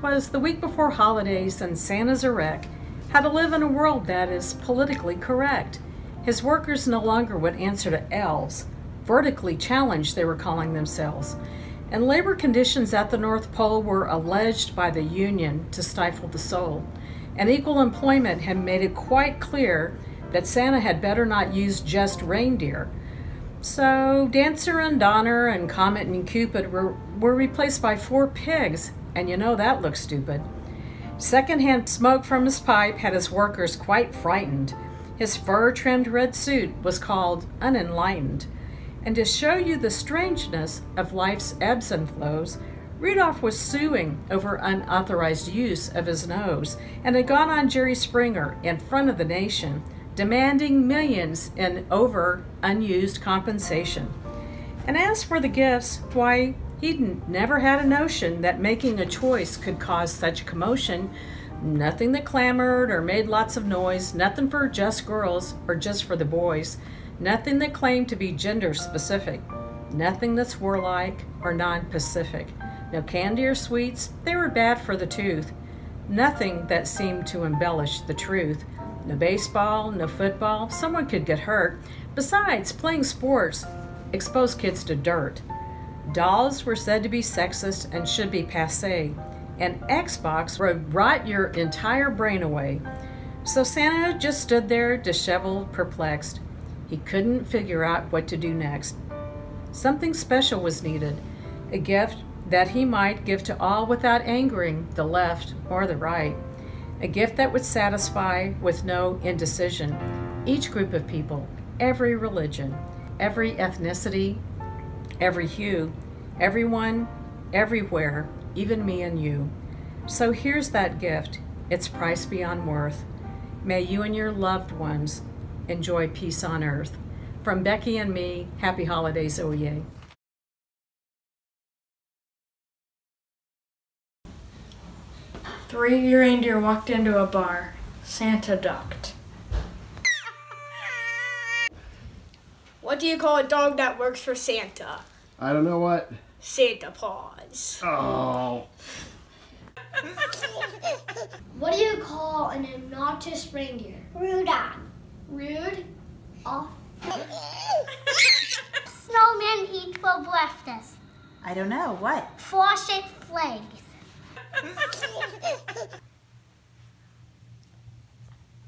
'Twas the week before holidays, and Santa's a wreck. How to live in a world that is politically correct. His workers no longer would answer to elves. Vertically challenged, they were calling themselves. And labor conditions at the North Pole were alleged by the union to stifle the soul. And equal employment had made it quite clear that Santa had better not use just reindeer. So Dancer and Donner and Comet and Cupid were replaced by 4 pigs, and you know that looks stupid. Secondhand smoke from his pipe had his workers quite frightened. His fur-trimmed red suit was called unenlightened. And to show you the strangeness of life's ebbs and flows, Rudolph was suing over unauthorized use of his nose and had gone on Jerry Springer in front of the nation, demanding millions in over unused compensation. And as for the gifts, why, he'd never had a notion that making a choice could cause such commotion. Nothing that clamored or made lots of noise, nothing for just girls or just for the boys, nothing that claimed to be gender specific, nothing that's warlike or non-Pacific. No candy or sweets, they were bad for the tooth. Nothing that seemed to embellish the truth. No baseball, no football, someone could get hurt. Besides, playing sports exposed kids to dirt. Dolls were said to be sexist and should be passé. And Xbox would rot your entire brain away. So Santa just stood there, disheveled, perplexed. He couldn't figure out what to do next. Something special was needed, a gift that he might give to all without angering the left or the right, a gift that would satisfy with no indecision each group of people, every religion, every ethnicity, every hue, everyone, everywhere, even me and you. So here's that gift, its price beyond worth. May you and your loved ones enjoy peace on earth. From Becky and me, happy holidays, oh yay. Three reindeer walked into a bar. Santa ducked. What do you call a dog that works for Santa? I don't know what. Santa Paws. Oh. What do you call an obnoxious reindeer? Rudolph. Rude? Off. Snowman eats for breakfast. I don't know. What? Frosted flakes.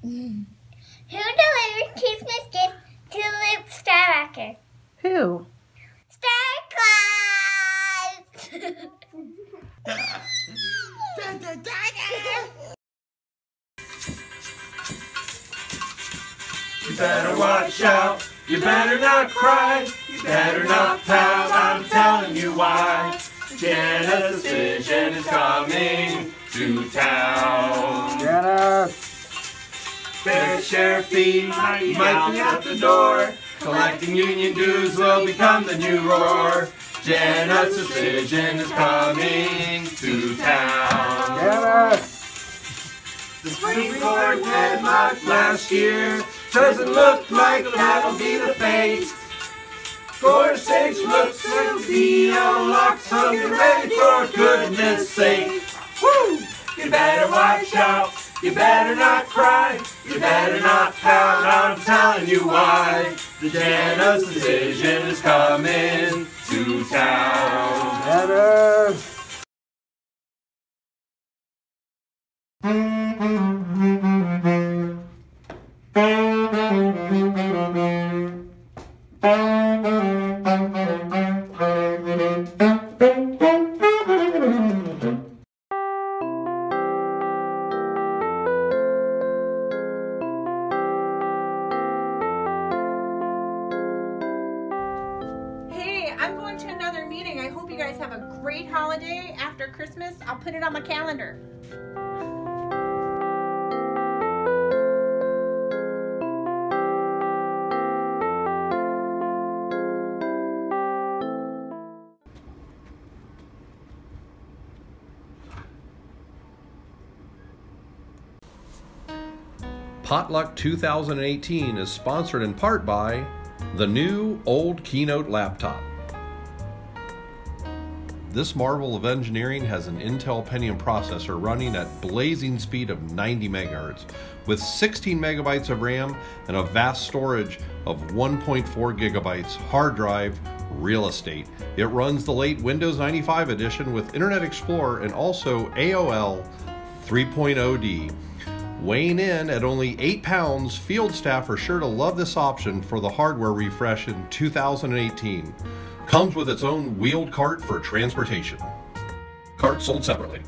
Who delivered Christmas gifts to the Skywalker? Who? Star Claus! You better watch out, you better not cry, you better not pout, I'm telling you why. Janet's decision is coming to town. Janet! Fair share fee might be out the door. Collecting union dues will become the new roar. Janet's decision is coming to town. Janet! The Supreme Court deadlock last year doesn't look like that'll be the fate. Gorsuch looks to be a lock, so get ready for goodness sake. Woo! You better watch out, you better not cry, you better not pout, I'm telling you why. The Janus decision is coming to town. Janet! I'm going to another meeting. I hope you guys have a great holiday after Christmas. I'll put it on my calendar. Potluck 2018 is sponsored in part by the new Old Keynote laptop. This marvel of engineering has an Intel Pentium processor running at blazing speed of 90 megahertz with 16 megabytes of RAM and a vast storage of 1.4 gigabytes hard drive real estate. It runs the late Windows 95 edition with Internet Explorer and also AOL 3.0D. Weighing in at only 8 pounds, field staff are sure to love this option for the hardware refresh in 2018. Comes with its own wheeled cart for transportation. Cart sold separately.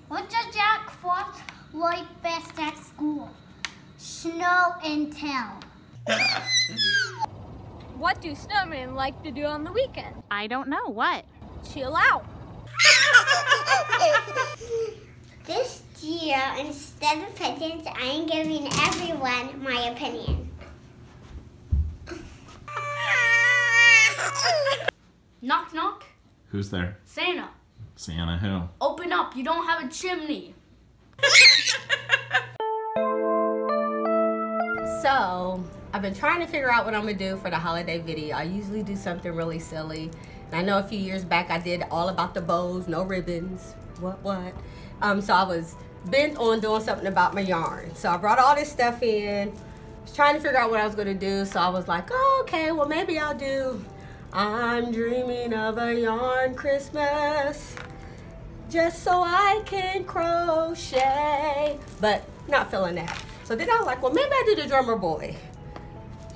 What does Jack Frost like best at school? Snow and tell. What do snowmen like to do on the weekend? I don't know. What? Chill out. This year, instead of presents, I am giving everyone my opinion. Knock, knock. Who's there? Santa. Santa who? Open up. You don't have a chimney. So, I've been trying to figure out what I'm gonna do for the holiday video. I usually do something really silly. And I know a few years back I did all about the bows, no ribbons, what. So I was bent on doing something about my yarn. So I brought all this stuff in, was trying to figure out what I was gonna do. So I was like, oh, okay, well maybe I'll do I'm dreaming of a yarn Christmas just so I can crochet, but not feeling that. So then I was like, well, maybe I do the drummer boy.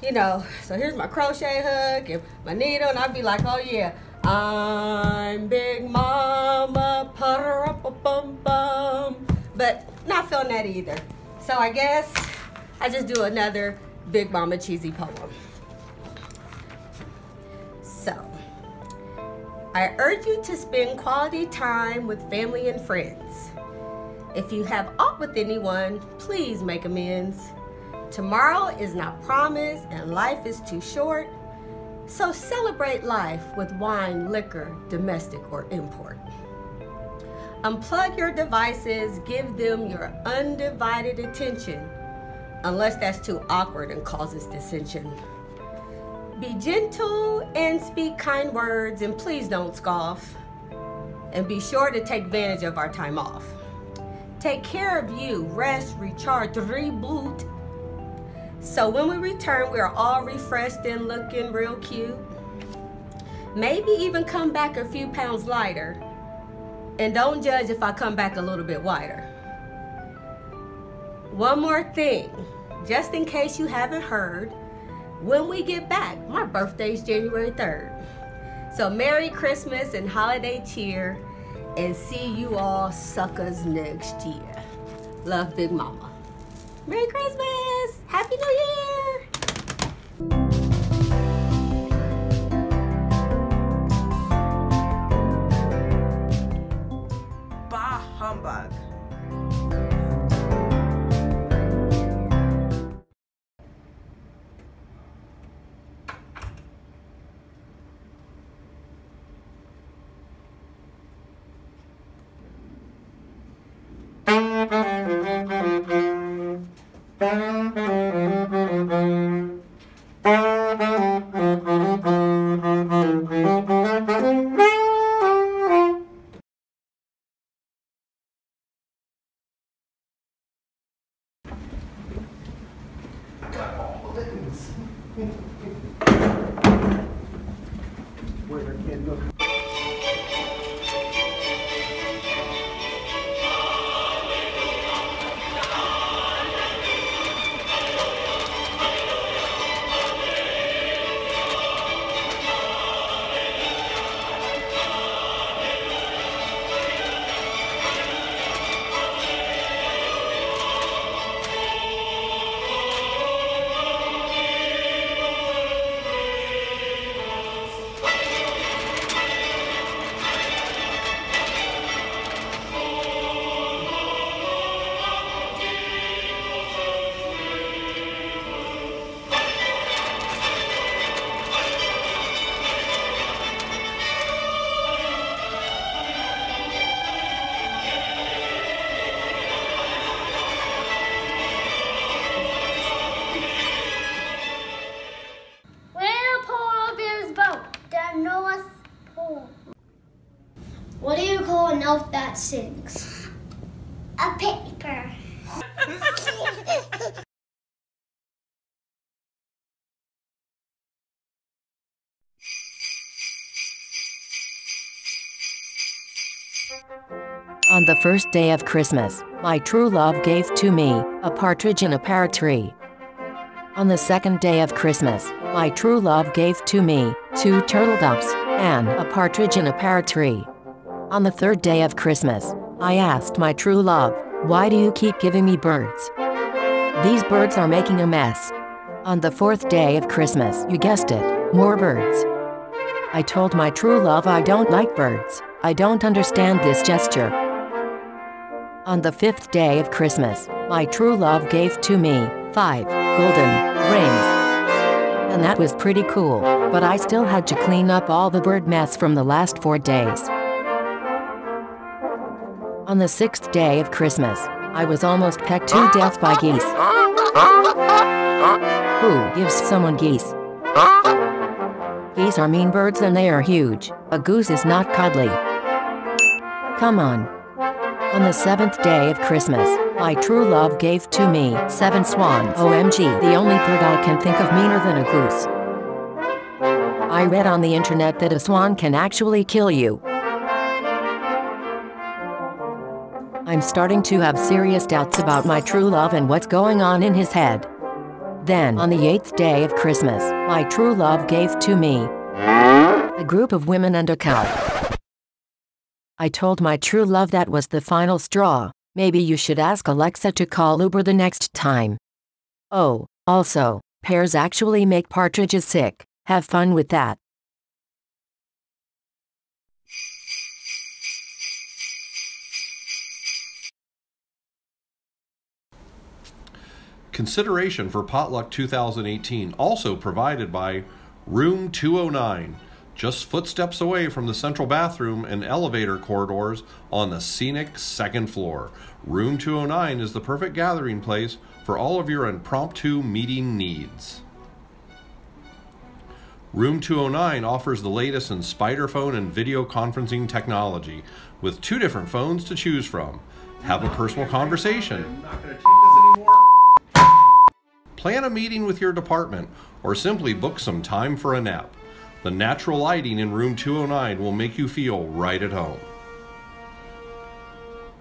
You know, so here's my crochet hook and my needle, and I'd be like, oh yeah, I'm Big Mama, putter up a bum bum, but not feeling that either. So I guess I just do another Big Mama cheesy poem. So, I urge you to spend quality time with family and friends. If you have aught with anyone, please make amends. Tomorrow is not promised and life is too short. So celebrate life with wine, liquor, domestic or import. Unplug your devices, give them your undivided attention, unless that's too awkward and causes dissension. Be gentle and speak kind words, and please don't scoff. And be sure to take advantage of our time off. Take care of you, rest, recharge, reboot. So when we return, we are all refreshed and looking real cute. Maybe even come back a few pounds lighter. And don't judge if I come back a little bit wider. One more thing, just in case you haven't heard, when we get back, my birthday's January 3rd. So Merry Christmas and holiday cheer, and see you all suckers next year. Love, Big Mama. Merry Christmas! Happy New Year! Bah humbug. Where can look. What do you call an elf that sings? A paper. On the first day of Christmas, my true love gave to me a partridge in a pear tree. On the second day of Christmas, my true love gave to me 2 turtle doves and a partridge in a pear tree. On the third day of Christmas, I asked my true love, "Why do you keep giving me birds? These birds are making a mess." On the fourth day of Christmas, you guessed it, more birds. I told my true love I don't like birds. I don't understand this gesture. On the fifth day of Christmas, my true love gave to me 5 golden rings. And that was pretty cool, but I still had to clean up all the bird mess from the last 4 days. On the 6th day of Christmas, I was almost pecked to death by geese. Who gives someone geese? Geese are mean birds and they are huge. A goose is not cuddly. Come on. On the 7th day of Christmas, my true love gave to me 7 swans. OMG, the only bird I can think of meaner than a goose. I read on the internet that a swan can actually kill you. I'm starting to have serious doubts about my true love and what's going on in his head. Then, on the 8th day of Christmas, my true love gave to me a group of women and a cow. I told my true love that was the final straw. Maybe you should ask Alexa to call Uber the next time. Oh, also, pears actually make partridges sick. Have fun with that. Consideration for Potluck 2018 also provided by Room 209, just footsteps away from the central bathroom and elevator corridors on the scenic second floor. Room 209 is the perfect gathering place for all of your impromptu meeting needs. Room 209 offers the latest in spider phone and video conferencing technology with 2 different phones to choose from. Have a personal conversation. Plan a meeting with your department, or simply book some time for a nap. The natural lighting in Room 209 will make you feel right at home.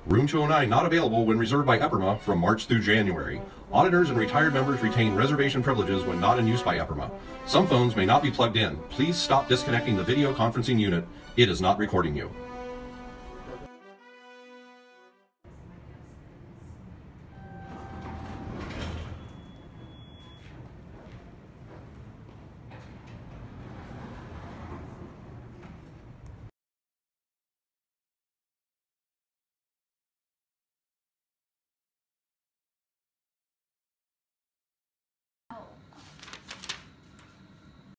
Room 209 not available when reserved by EPIRMA from March through January. Auditors and retired members retain reservation privileges when not in use by EPIRMA. Some phones may not be plugged in. Please stop disconnecting the video conferencing unit. It is not recording you.